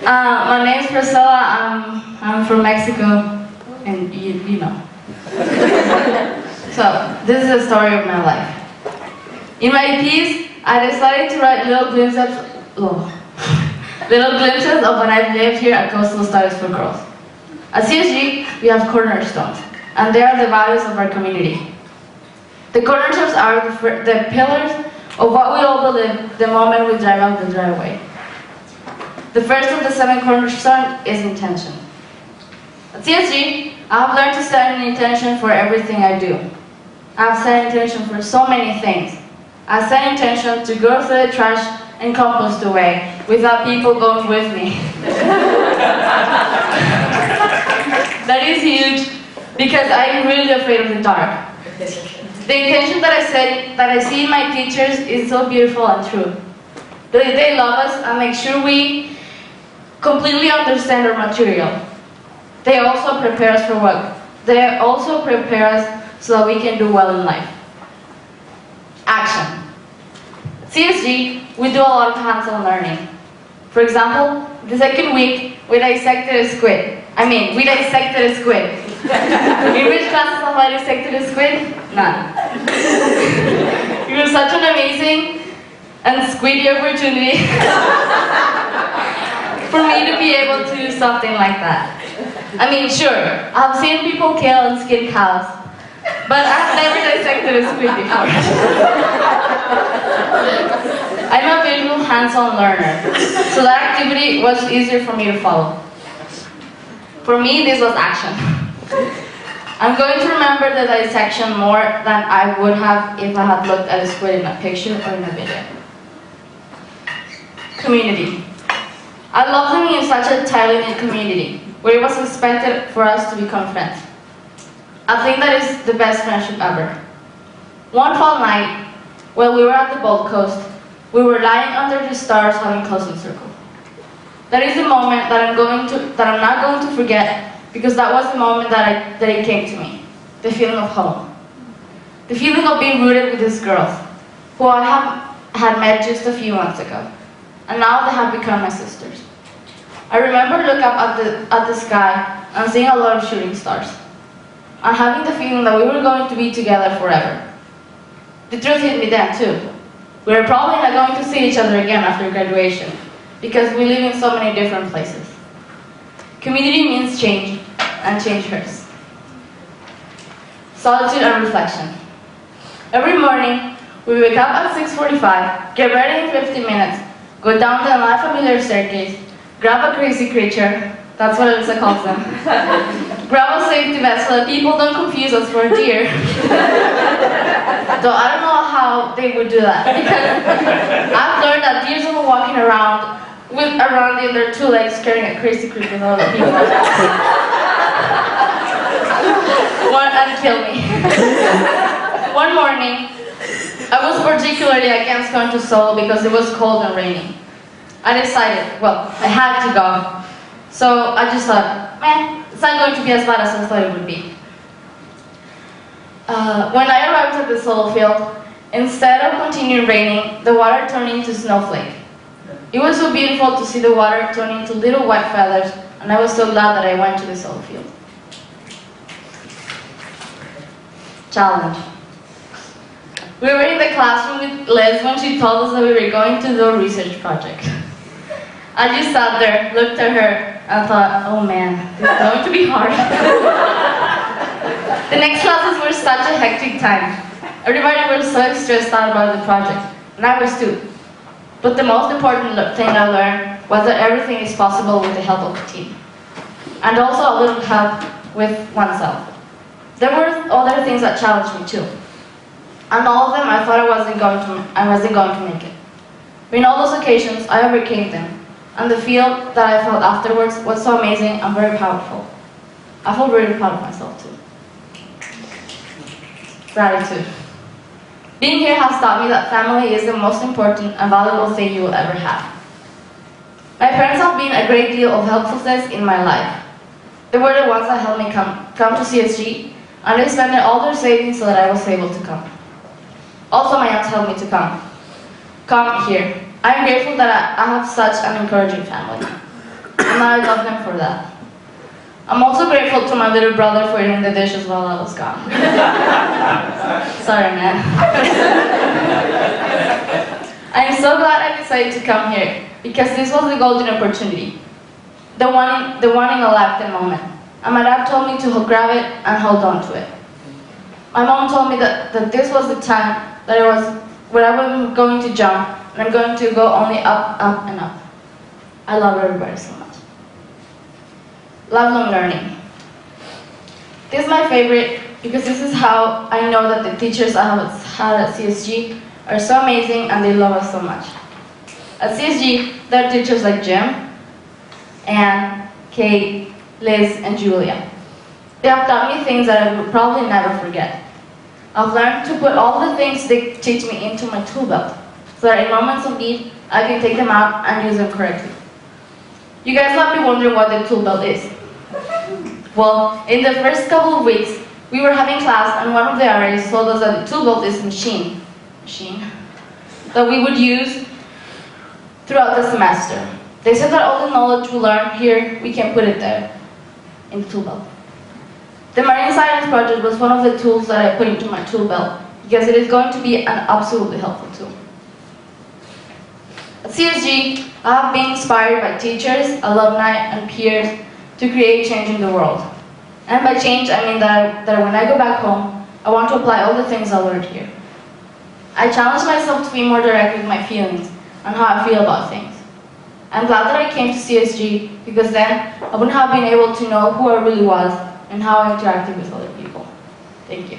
My name is Priscila. I'm from Mexico, and you know. So, this is the story of my life. In my piece, I decided to write little glimpses of what I've lived here at Coastal Studies for Girls. At CSG, we have cornerstones, and they are the values of our community. The cornerstones are the pillars of what we all believe the moment we drive out the driveway. The first of the 7 cornerstones is intention. At CSG, I have learned to set an intention for everything I do. I have set intention for so many things. I have set intention to go through the trash and compost away without people going with me. That is huge because I am really afraid of the dark. The intention that I see in my teachers is so beautiful and true. They love us and make sure we completely understand our material. They also prepare us for work. They also prepare us so that we can do well in life. Action. At CSG, we do a lot of hands-on learning. For example, the second week, we dissected a squid. We dissected a squid. In which classes have I dissected a squid? None. It was such an amazing and squiddy opportunity for me to be able to do something like that. Sure, I've seen people kill and skin cows, but I've never dissected a squid before. I'm a visual hands-on learner, so that activity was easier for me to follow. For me, this was action. I'm going to remember the dissection more than I would have if I had looked at a squid in a picture or in a video. Community. I love living in such a tight-knit community, where it was expected for us to become friends. I think that is the best friendship ever. One fall night, while we were at the Gold Coast, we were lying under the stars having closing circle. That is the moment that I'm not going to forget, because that was the moment that it came to me. The feeling of home. The feeling of being rooted with these girls, who I had met just a few months ago. And now they have become my sisters. I remember looking up at the sky and seeing a lot of shooting stars, and having the feeling that we were going to be together forever. The truth hit me then too. We were probably not going to see each other again after graduation, because we live in so many different places. Community means change, and change hurts. Solitude and reflection. Every morning, we wake up at 6:45, get ready in 15 minutes, go down the unfamiliar staircase, grab a crazy creature, that's what Elisa calls them, grab a safety vest so that people don't confuse us for a deer. Though I don't know how they would do that, because I've learned that deers are walking around in their 2 legs carrying a crazy creature with other people. And kill me. One morning, I was particularly against going to solo because it was cold and rainy. I decided, well, I had to go. So I just thought, it's not going to be as bad as I thought it would be. When I arrived at the solo field, instead of continuing raining, the water turned into snowflake. It was so beautiful to see the water turn into little white feathers, and I was so glad that I went to the solo field. Challenge. We were in the classroom with Liz when she told us that we were going to do a research project. I just sat there, looked at her, and thought, oh man, this is going to be hard. The next classes were such a hectic time. Everybody was so stressed out about the project, and I was too. But the most important thing I learned was that everything is possible with the help of the team. And also a little help with oneself. There were other things that challenged me too. And all of them I thought I wasn't going to make it. But in all those occasions, I overcame them. And the feel that I felt afterwards was so amazing and very powerful. I feel really proud of myself too. Gratitude. Being here has taught me that family is the most important and valuable thing you will ever have. My parents have been a great deal of helpfulness in my life. They were the ones that helped me come to CSG, and they spent all their savings so that I was able to come. Also, my aunts helped me to come here. I am grateful that I have such an encouraging family. and I love them for that. I'm also grateful to my little brother for eating the dishes while I was gone. Sorry, man. I am so glad I decided to come here, because this was the golden opportunity. The one in a lifetime moment. And my dad told me to grab it and hold on to it. My mom told me that this was the time where I was going to jump, and I'm going to go only up, up, and up. I love everybody so much. Lifelong learning. This is my favorite because this is how I know that the teachers I have had at CSG are so amazing and they love us so much. At CSG, there are teachers like Jim, Anne, Kate, Liz, and Julia. They have taught me things that I would probably never forget. I've learned to put all the things they teach me into my tool belt, so that in moments of need, I can take them out and use them correctly. You guys might be wondering what the tool belt is. Well, in the first couple of weeks, we were having class and one of the RAs told us that the tool belt is a machine that we would use throughout the semester. They said that all the knowledge we learn here, we can put it there, in the tool belt. The Marine Science Project was one of the tools that I put into my tool belt, because it is going to be an absolutely helpful tool. At CSG, I have been inspired by teachers, alumni, and peers to create change in the world. And by change, I mean that when I go back home, I want to apply all the things I learned here. I challenge myself to be more direct with my feelings and how I feel about things. I'm glad that I came to CSG because then I wouldn't have been able to know who I really was and how I interacted with other people. Thank you.